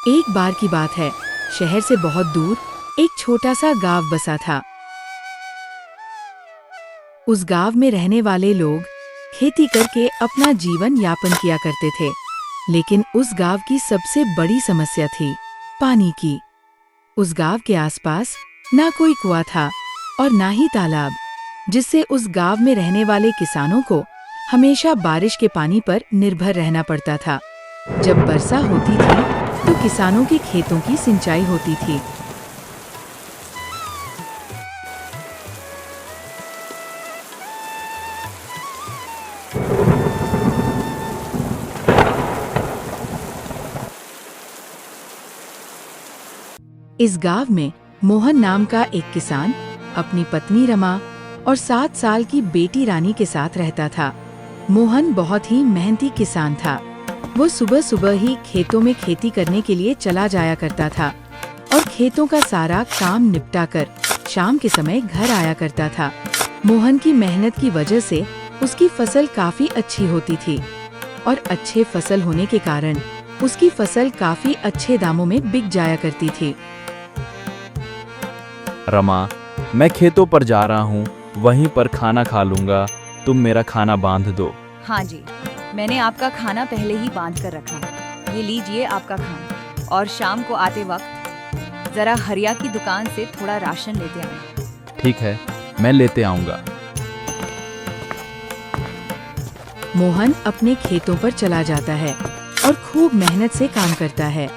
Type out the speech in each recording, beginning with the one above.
एक बार की बात है, शहर से बहुत दूर एक छोटा सा गांव बसा था। उस गांव में रहने वाले लोग खेती करके अपना जीवन यापन किया करते थे, लेकिन उस गांव की सबसे बड़ी समस्या थी पानी की। उस गांव के आसपास ना कोई कुआं था और ना ही तालाब, जिससे उस गांव में रहने वाले किसानों को हमेशा बारिश के पानी पर निर्भर रहना पड़ता था। जब वर्षा होती थी तो किसानों के खेतों की सिंचाई होती थी। इस गांव में मोहन नाम का एक किसान अपनी पत्नी रमा और 7 साल की बेटी रानी के साथ रहता था। मोहन बहुत ही मेहनती किसान था। वो सुबह सुबह ही खेतों में खेती करने के लिए चला जाया करता था और खेतों का सारा काम निपटाकर शाम के समय घर आया करता था। मोहन की मेहनत की वजह से उसकी फसल काफी अच्छी होती थी और अच्छे फसल होने के कारण उसकी फसल काफी अच्छे दामों में बिक जाया करती थी। रमा, मैं खेतों पर जा रहा हूँ, वहीं पर खाना खा लूंगा, तुम मेरा खाना बांध दो। हाँ जी, मैंने आपका खाना पहले ही बांध कर रखा है। ये लीजिए आपका खाना, और शाम को आते वक्त जरा हरिया की दुकान से थोड़ा राशन लेते आना। ठीक है, मैं लेते आऊंगा। मोहन अपने खेतों पर चला जाता है और खूब मेहनत से काम करता है।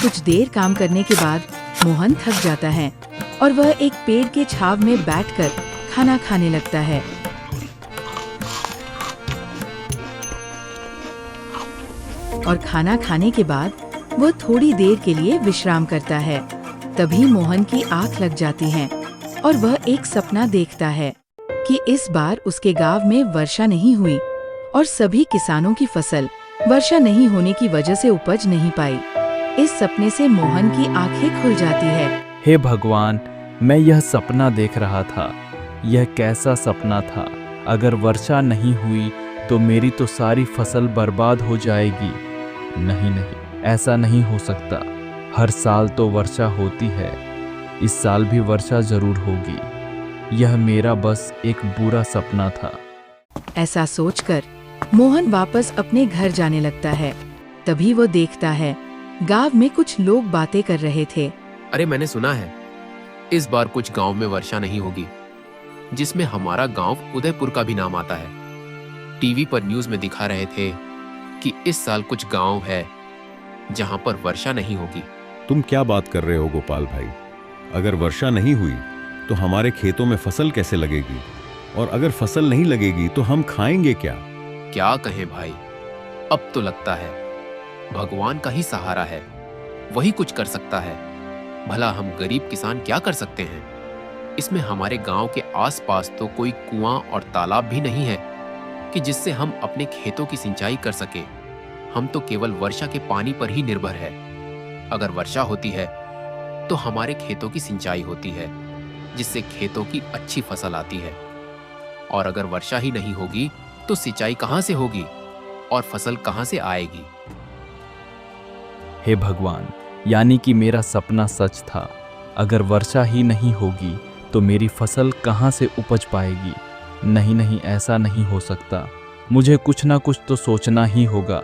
कुछ देर काम करने के बाद मोहन थक जाता है और वह एक पेड़ के छाव में बैठकर खाना खाने लगता है। और खाना खाने के बाद वह थोड़ी देर के लिए विश्राम करता है। तभी मोहन की आंख लग जाती है और वह एक सपना देखता है कि इस बार उसके गांव में वर्षा नहीं हुई और सभी किसानों की फसल वर्षा नहीं होने की वजह से उपज नहीं पाई। इस सपने से मोहन की आंखें खुल जाती है। हे भगवान, मैं यह सपना देख रहा था। यह कैसा सपना था? अगर वर्षा नहीं हुई तो मेरी तो सारी फसल बर्बाद हो जाएगी। नहीं नहीं, ऐसा नहीं हो सकता। हर साल तो वर्षा होती है, इस साल भी वर्षा जरूर होगी। यह मेरा बस एक बुरा सपना था। ऐसा सोचकर मोहन वापस अपने घर जाने लगता है। तभी वो देखता है गांव में कुछ लोग बातें कर रहे थे। अरे, मैंने सुना है इस बार कुछ गांव में वर्षा नहीं होगी, जिसमें हमारा गांव उदयपुर का भी नाम आता है। टीवी पर न्यूज़ में दिखा रहे थे कि इस साल कुछ गांव है जहां पर वर्षा नहीं होगी। तुम क्या बात कर रहे हो गोपाल भाई? अगर वर्षा नहीं हुई तो हमारे खेतों में फसल कैसे लगेगी? और अगर फसल नहीं लगेगी तो हम खाएंगे क्या? क्या कहें भाई, अब तो लगता है भगवान का ही सहारा है, वही कुछ कर सकता है। भला हम गरीब किसान क्या कर सकते हैं? इसमें हमारे गांव के आसपास तो कोई कुआं और तालाब भी नहीं है कि जिससे हम अपने खेतों की सिंचाई कर सके। हम तो केवल वर्षा के पानी पर ही निर्भर है। अगर वर्षा होती है तो हमारे खेतों की सिंचाई होती है, जिससे खेतों की अच्छी फसल आती है। और अगर वर्षा ही नहीं होगी तो सिंचाई कहां से होगी और फसल कहां से आएगी? हे भगवान, यानी कि मेरा सपना सच था। अगर वर्षा ही नहीं होगी तो मेरी फसल कहाँ से उपज पाएगी? नहीं नहीं, ऐसा नहीं हो सकता। मुझे कुछ ना कुछ तो सोचना ही होगा।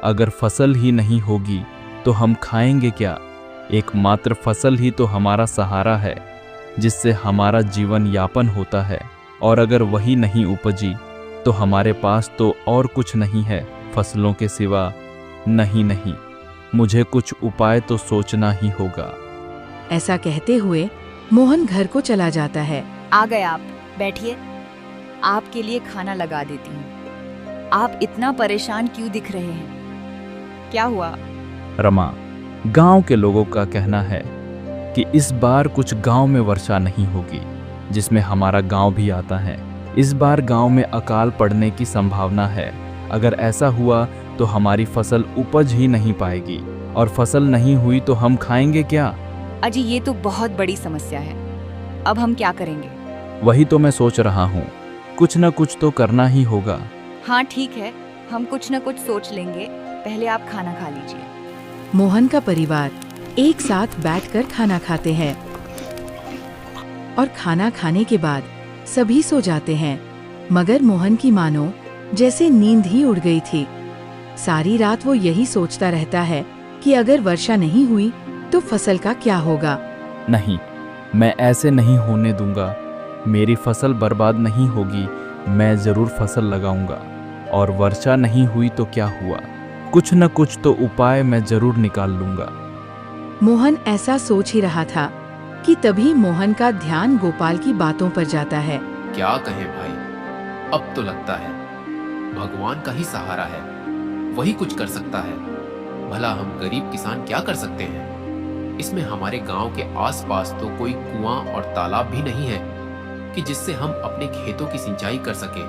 अगर फसल ही नहीं होगी तो हम खाएंगे क्या? एकमात्र फसल ही तो हमारा सहारा है, जिससे हमारा जीवन यापन होता है। और अगर वही नहीं उपजी तो हमारे पास तो और कुछ नहीं है फसलों के सिवा। नहीं नहीं, मुझे कुछ उपाय तो सोचना ही होगा। ऐसा कहते हुए मोहन घर को चला जाता है। आ गए आप, बैठिए, आपके लिए खाना लगा देती हूँ। आप इतना परेशान क्यों दिख रहे हैं? क्या हुआ? रमा, गांव के लोगों का कहना है कि इस बार कुछ गांव में वर्षा नहीं होगी, जिसमें हमारा गांव भी आता है। इस बार गांव में अकाल पड़ने की संभावना है। अगर ऐसा हुआ तो हमारी फसल उपज ही नहीं पाएगी, और फसल नहीं हुई तो हम खाएंगे क्या? अजी, ये तो बहुत बड़ी समस्या है। अब हम क्या करेंगे? वही तो मैं सोच रहा हूँ, कुछ न कुछ तो करना ही होगा। हाँ ठीक है, हम कुछ न कुछ सोच लेंगे, पहले आप खाना खा लीजिए। मोहन का परिवार एक साथ बैठकर खाना खाते हैं और खाना खाने के बाद सभी सो जाते हैं, मगर मोहन की मानो जैसे नींद ही उड़ गई थी। सारी रात वो यही सोचता रहता है कि अगर वर्षा नहीं हुई तो फसल का क्या होगा। नहीं, मैं ऐसे नहीं होने दूंगा। मेरी फसल बर्बाद नहीं होगी। मैं जरूर फसल लगाऊंगा, और वर्षा नहीं हुई तो क्या हुआ, कुछ न कुछ तो उपाय मैं जरूर निकाल लूंगा। मोहन ऐसा सोच ही रहा था कि तभी मोहन का ध्यान गोपाल की बातों पर जाता है। क्या कहें भाई, अब तो लगता है भगवान का ही सहारा है, वही कुछ कर सकता है। भला हम गरीब किसान क्या कर सकते हैं? इसमें हमारे गांव के आसपास तो कोई कुआं और तालाब भी नहीं है कि जिससे हम अपने खेतों की सिंचाई कर सके।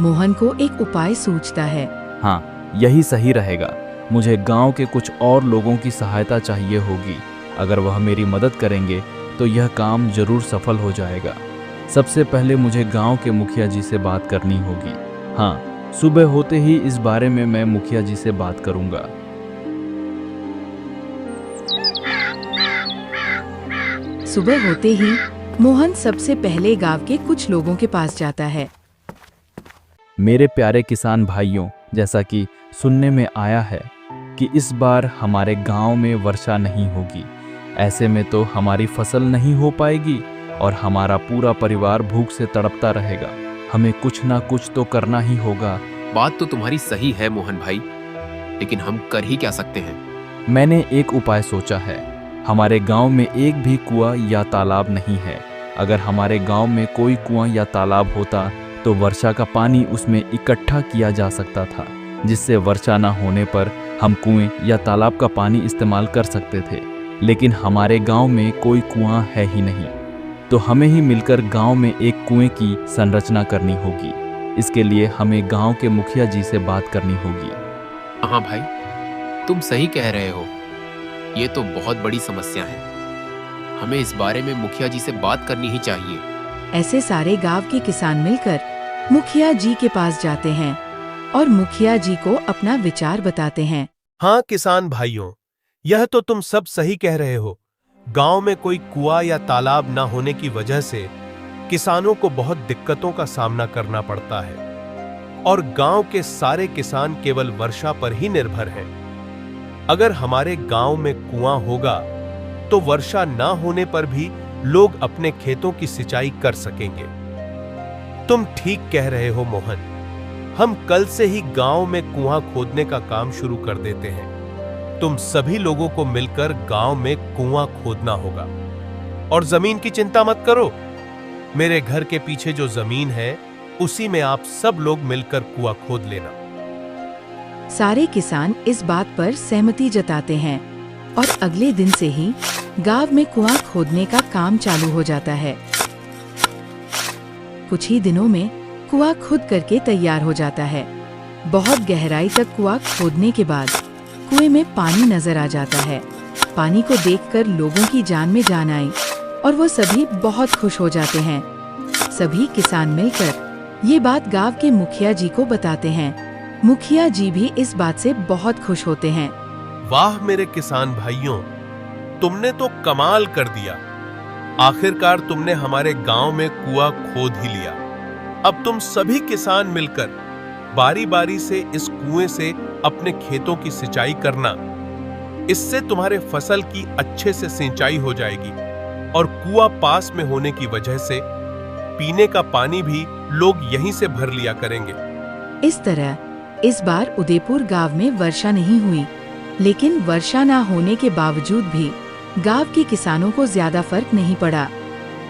मोहन को एक उपाय सूझता है। हाँ, यही सही रहेगा। मुझे गांव के कुछ और लोगों की सहायता चाहिए होगी। अगर वह मेरी मदद करेंगे तो यह काम जरूर सफल हो जाएगा। सबसे पहले मुझे गांव के मुखिया जी से बात करनी होगी। हाँ, सुबह होते ही इस बारे में मैं मुखिया जी से बात करूंगा। सुबह होते ही मोहन सबसे पहले गांव के कुछ लोगों के पास जाता है। मेरे प्यारे किसान भाइयों, जैसा कि सुनने में आया है कि इस बार हमारे गांव में वर्षा नहीं होगी। ऐसे में तो हमारी फसल नहीं हो पाएगी और हमारा पूरा परिवार भूख से तड़पता रहेगा। हमें कुछ ना कुछ तो करना ही होगा। बात तो तुम्हारी सही है मोहन भाई, लेकिन हम कर ही क्या सकते हैं? मैंने एक उपाय सोचा है। हमारे गांव में एक भी कुआं या तालाब नहीं है। अगर हमारे गांव में कोई कुआं या तालाब होता तो वर्षा का पानी उसमें इकट्ठा किया जा सकता था, जिससे वर्षा न होने पर हम कुएं या तालाब का पानी इस्तेमाल कर सकते थे। लेकिन हमारे गांव में कोई कुआं है ही नहीं, तो हमें ही मिलकर गांव में एक कुएं की संरचना करनी होगी। इसके लिए हमें गांव के मुखिया जी से बात करनी होगी। हाँ भाई, तुम सही कह रहे हो। ये तो बहुत बड़ी समस्या है। हमें इस बारे में मुखिया जी से बात करनी ही चाहिए। ऐसे सारे गांव के किसान मिलकर मुखिया जी के पास जाते हैं और मुखिया जी को अपना विचार बताते हैं। हाँ किसान भाइयों, यह तो तुम सब सही कह रहे हो। गांव में कोई कुआं या तालाब न होने की वजह से किसानों को बहुत दिक्कतों का सामना करना पड़ता है और गांव के सारे किसान केवल वर्षा पर ही निर्भर हैं। अगर हमारे गांव में कुआं होगा तो वर्षा न होने पर भी लोग अपने खेतों की सिंचाई कर सकेंगे। तुम ठीक कह रहे हो मोहन, हम कल से ही गांव में कुआं खोदने का काम शुरू कर देते हैं। तुम सभी लोगों को मिलकर गांव में कुआं खोदना होगा। और जमीन की चिंता मत करो, मेरे घर के पीछे जो जमीन है उसी में आप सब लोग मिलकर कुआं खोद लेना। सारे किसान इस बात पर सहमति जताते हैं और अगले दिन से ही गांव में कुआं खोदने का काम चालू हो जाता है। कुछ ही दिनों में कुआं खुद करके तैयार हो जाता है। बहुत गहराई तक कुआं खोदने के बाद कुएं में पानी नजर आ जाता है। पानी को देखकर लोगों की जान में जान आई और वो सभी बहुत खुश हो जाते हैं। सभी किसान मिलकर ये बात गांव के मुखिया जी को बताते हैं। मुखिया जी भी इस बात से बहुत खुश होते हैं। वाह मेरे किसान भाइयों, तुमने तो कमाल कर दिया। आखिरकार तुमने हमारे गांव में कुआं खोद ही लिया। अब तुम सभी किसान मिलकर बारी बारी से इस कुएं से अपने खेतों की सिंचाई करना। इससे तुम्हारे फसल की अच्छे से सिंचाई हो जाएगी और कुआं पास में होने की वजह से पीने का पानी भी लोग यहीं से भर लिया करेंगे। इस तरह इस बार उदयपुर गांव में वर्षा नहीं हुई, लेकिन वर्षा न होने के बावजूद भी गांव के किसानों को ज्यादा फर्क नहीं पड़ा,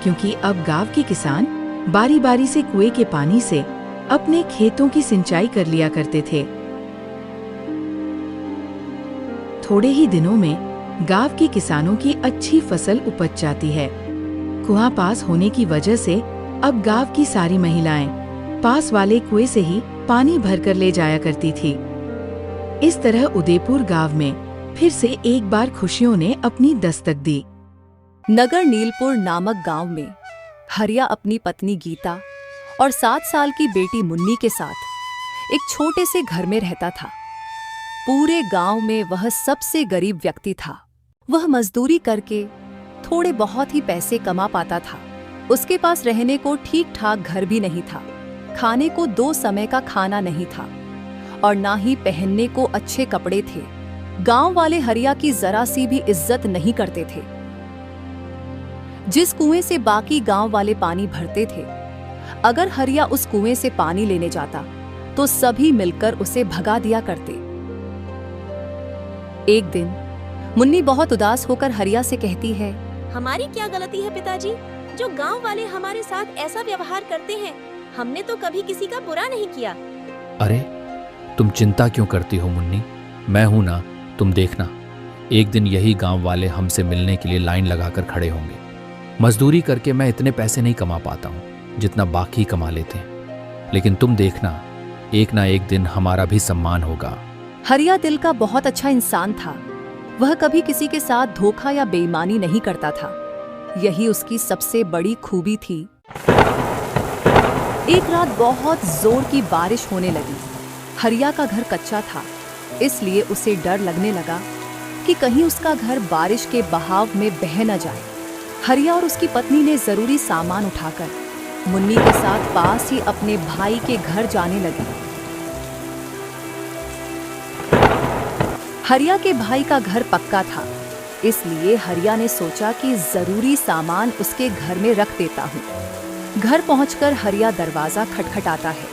क्योंकि अब गांव के किसान बारी बारी से कुएं के पानी से अपने खेतों की सिंचाई कर लिया करते थे। थोड़े ही दिनों में गांव के किसानों की अच्छी फसल उपज जाती है। कुआं पास होने की वजह से अब गांव की सारी महिलाएं पास वाले कुएं से ही पानी भरकर ले जाया करती थी। इस तरह उदयपुर गांव में फिर से एक बार खुशियों ने अपनी दस्तक दी। नगर नीलपुर नामक गांव में हरिया अपनी पत्नी गीता और 7 साल की बेटी मुन्नी के साथ एक छोटे से घर में रहता था। पूरे गांव में वह सबसे गरीब व्यक्ति था। वह मजदूरी करके थोड़े बहुत ही पैसे कमा पाता था। उसके पास रहने को ठीक ठाक घर भी नहीं था, खाने को 2 समय का खाना नहीं था और ना ही पहनने को अच्छे कपड़े थे। गांव वाले हरिया की जरा सी भी इज्जत नहीं करते थे। जिस कुएं से बाकी गांव वाले पानी भरते थे, अगर हरिया उस कुएं से पानी लेने जाता तो सभी मिलकर उसे भगा दिया करते। एक दिन मुन्नी बहुत उदास होकर हरिया से कहती है, हमारी क्या गलती है पिताजी, जो गांव वाले हमारे साथ ऐसा व्यवहार करते हैं? हमने तो कभी किसी का बुरा नहीं किया। अरे तुम चिंता क्यों करती हो मुन्नी, मैं हूं ना, तुम देखना एक दिन यही गांव वाले हमसे मिलने के लिए लाइन लगाकर खड़े होंगे। मजदूरी करके मैं इतने पैसे नहीं कमा पाता हूं जितना बाकी कमा लेते हैं, लेकिन तुम देखना एक ना एक दिन हमारा भी सम्मान होगा। हरिया दिल का बहुत अच्छा इंसान था। वह कभी किसी के साथ धोखा या बेईमानी नहीं करता था। यही उसकी सबसे बड़ी खूबी थी। एक रात बहुत जोर की बारिश होने लगी। हरिया का घर कच्चा था, इसलिए उसे डर लगने लगा कि कहीं उसका घर बारिश के बहाव में बह न जाए। हरिया और उसकी पत्नी ने जरूरी सामान उठाकर मुन्नी के साथ पास ही अपने भाई के घर जाने लगे। हरिया के भाई का घर पक्का था, इसलिए हरिया ने सोचा कि जरूरी सामान उसके घर में रख देता हूँ। घर पहुंचकर हरिया दरवाजा खटखटाता है।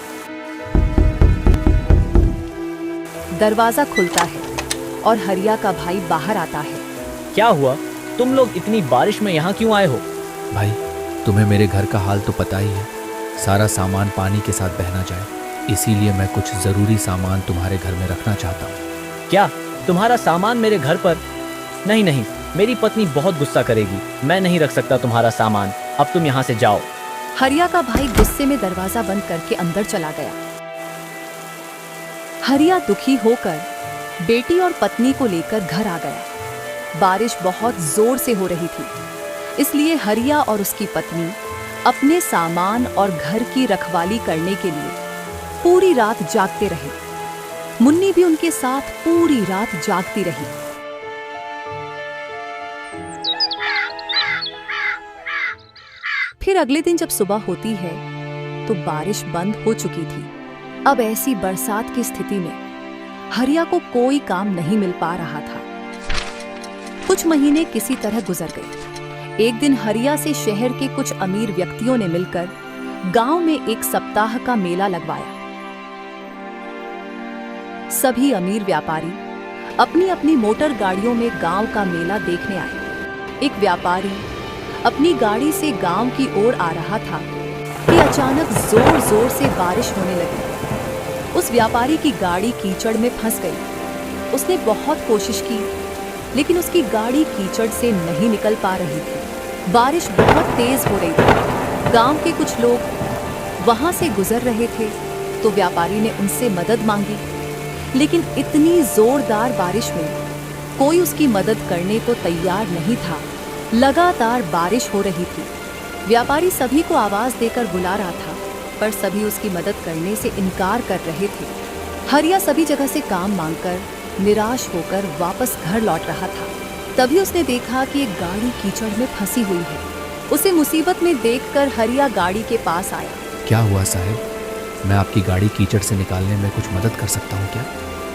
दरवाजा खुलता है और हरिया का भाई बाहर आता है। क्या हुआ? तुम लोग इतनी बारिश में यहाँ क्यों आए हो? भाई तुम्हें मेरे घर का हाल तो पता ही है, सारा सामान पानी के साथ बहना जाए, इसीलिए मैं कुछ जरूरी सामान तुम्हारे घर में रखना चाहता हूँ। क्या तुम्हारा सामान मेरे घर पर? नहीं नहीं, मेरी पत्नी बहुत गुस्सा करेगी, मैं नहीं रख सकता तुम्हारा सामान, अब तुम यहाँ से जाओ। हरिया का भाई गुस्से में दरवाजा बंद करके अंदर चला गया। हरिया दुखी होकर बेटी और पत्नी को लेकर घर आ गया। बारिश बहुत जोर से हो रही थी, इसलिए हरिया और उसकी पत्नी अपने सामान और घर की रखवाली करने के लिए पूरी रात जागते रहे। मुन्नी भी उनके साथ पूरी रात जागती रही। फिर अगले दिन जब सुबह होती है तो बारिश बंद हो चुकी थी। अब ऐसी बरसात की स्थिति में हरिया को कोई काम नहीं मिल पा रहा था। कुछ महीने किसी तरह गुजर गए। एक दिन हरिया से शहर के कुछ अमीर व्यक्तियों ने मिलकर गांव में एक सप्ताह का मेला लगवाया। सभी अमीर व्यापारी अपनी अपनी मोटर गाड़ियों में गांव का मेला देखने आए। एक व्यापारी अपनी गाड़ी से गांव की ओर आ रहा था कि अचानक जोर जोर से बारिश होने लगी। उस व्यापारी की गाड़ी कीचड़ में फंस गई। उसने बहुत कोशिश की, लेकिन उसकी गाड़ी कीचड़ से नहीं निकल पा रही थी। बारिश बहुत तेज हो रही थी। गांव के कुछ लोग वहां से गुजर रहे थे तो व्यापारी ने उनसे मदद मांगी, लेकिन इतनी जोरदार बारिश में कोई उसकी मदद करने को तैयार नहीं था। लगातार बारिश हो रही थी। व्यापारी सभी को आवाज देकर बुला रहा था, पर सभी उसकी मदद करने से इनकार कर रहे थे। हरिया सभी जगह से काम मांगकर निराश होकर वापस घर लौट रहा था। तभी उसने देखा कि एक गाड़ी कीचड़ में फंसी हुई है। उसे मुसीबत में देखकर हरिया गाड़ी के पास आया। क्या हुआ साहब, मैं आपकी गाड़ी कीचड़ से निकालने में कुछ मदद कर सकता हूँ क्या?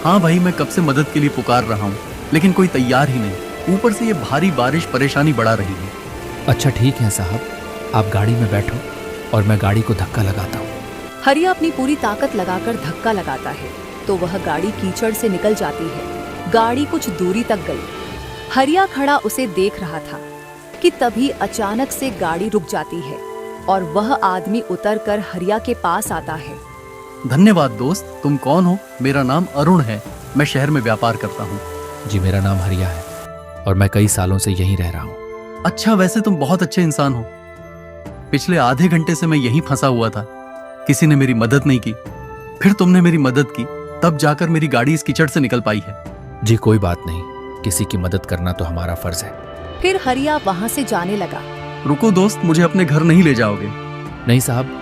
हाँ भाई, मैं कब से मदद के लिए पुकार रहा हूँ, लेकिन कोई तैयार ही नहीं। ऊपर से ये भारी बारिश परेशानी बढ़ा रही है। अच्छा ठीक है साहब, आप गाड़ी में बैठो और मैं गाड़ी को धक्का लगाता हूँ। हरिया अपनी पूरी ताकत लगाकर धक्का लगाता है तो वह गाड़ी कीचड़ से निकल जाती है। गाड़ी कुछ दूरी तक गई। हरिया खड़ा उसे देख रहा था कि तभी अचानक से गाड़ी रुक जाती है और वह आदमी उतरकर हरिया के पास आता है। धन्यवाद दोस्त, तुम कौन हो? मेरा नाम अरुण है, मैं शहर में व्यापार करता हूँ। जी मेरा नाम हरिया है और मैं कई सालों से यहीं रह रहा हूँ। अच्छा, वैसे तुम बहुत अच्छे इंसान हो। पिछले आधे घंटे से मैं यहीं फंसा हुआ था, किसी ने मेरी मदद नहीं की, फिर तुमने मेरी मदद की, तब जाकर मेरी गाड़ी इस कीचड़ से निकल पाई है। जी कोई बात नहीं, किसी की मदद करना तो हमारा फर्ज है। फिर हरिया वहां से जाने लगा। रुको दोस्त, मुझे अपने घर नहीं ले जाओगे? नहीं साहब,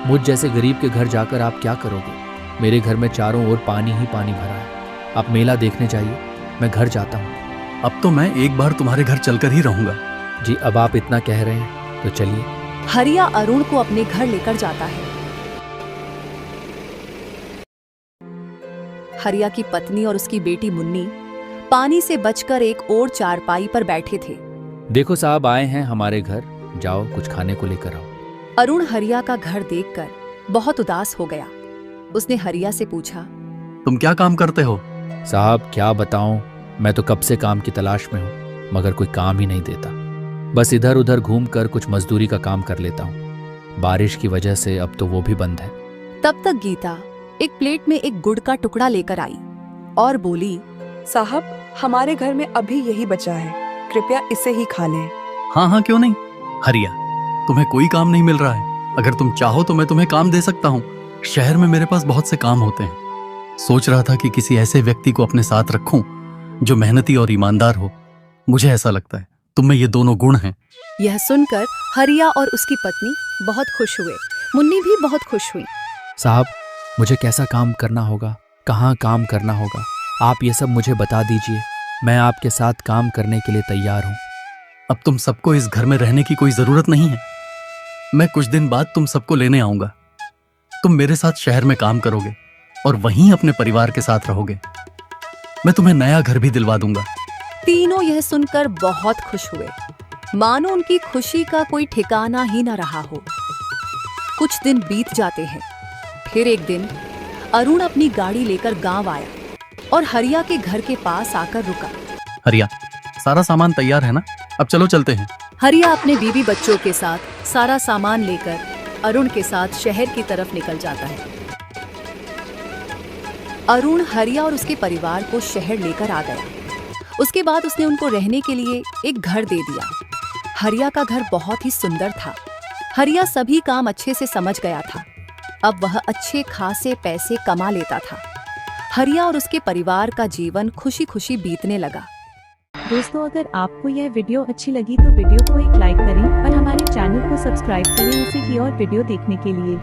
मुझ जैसे गरीब के घर जाकर आप क्या करोगे? मेरे घर में चारों ओर पानी ही पानी भरा है। आप मेला देखने जाइए, मैं घर जाता हूँ। अब तो मैं एक बार तुम्हारे घर चलकर ही रहूंगा। जी अब आप इतना कह रहे हैं तो चलिए। हरिया अरुण को अपने घर लेकर जाता है। हरिया की पत्नी और उसकी बेटी मुन्नी पानी से बचकर एक और चारपाई पर बैठे थे। देखो साहब आए हैं हमारे घर, जाओ कुछ खाने को लेकर आओ। अरुण हरिया का घर देखकर बहुत उदास हो गया। उसने हरिया से पूछा, तुम क्या काम करते हो? साहब क्या बताऊं, मैं तो कब से काम की तलाश में हूँ, मगर कोई काम ही नहीं देता। बस इधर उधर घूमकर कुछ मजदूरी का काम कर लेता हूँ। बारिश की वजह से अब तो वो भी बंद है। तब तक गीता एक प्लेट में एक गुड़ का टुकड़ा लेकर आई और बोली, साहब हमारे घर में अभी यही बचा है, कृपया इसे ही खा लें। हाँ हाँ क्यों नहीं। हरिया, तुम्हें कोई काम नहीं मिल रहा है, अगर तुम चाहो तो मैं तुम्हें काम दे सकता हूँ। शहर में मेरे पास बहुत से काम होते हैं। सोच रहा था कि किसी ऐसे व्यक्ति को अपने साथ रखूं जो मेहनती और ईमानदार हो। मुझे ऐसा लगता है तुम में ये दोनों गुण हैं। यह सुनकर हरिया और उसकी पत्नी बहुत खुश हुए। मुन्नी भी बहुत खुश हुई। साहब मुझे कैसा काम करना होगा, कहाँ काम करना होगा, आप ये सब मुझे बता दीजिए। मैं आपके साथ काम करने के लिए तैयार हूँ। अब तुम सबको इस घर में रहने की कोई जरूरत नहीं है। मैं कुछ दिन बाद तुम सबको लेने आऊंगा। तुम मेरे साथ शहर में काम करोगे और वहीं अपने परिवार के साथ रहोगे। मैं तुम्हें नया घर भी दिलवा दूंगा। तीनों यह सुनकर बहुत खुश हुए, मानो उनकी खुशी का कोई ठिकाना ही न रहा हो। कुछ दिन बीत जाते हैं। फिर एक दिन अरुण अपनी गाड़ी लेकर गांव आया और हरिया के घर के पास आकर रुका। हरिया, सारा सामान तैयार है ना? अब चलो चलते हैं। हरिया अपने बीवी बच्चों के साथ सारा सामान लेकर अरुण के साथ शहर की तरफ निकल जाता है। अरुण हरिया और उसके परिवार को शहर लेकर आ गया। उसके बाद उसने उनको रहने के लिए एक घर दे दिया। हरिया का घर बहुत ही सुंदर था। हरिया सभी काम अच्छे से समझ गया था। अब वह अच्छे खासे पैसे कमा लेता था। हरिया और उसके परिवार का जीवन खुशी खुशी बीतने लगा। दोस्तों, अगर आपको यह वीडियो अच्छी लगी तो वीडियो को एक लाइक करें और हमारे चैनल को सब्सक्राइब करें ऐसे ही और वीडियो देखने के लिए।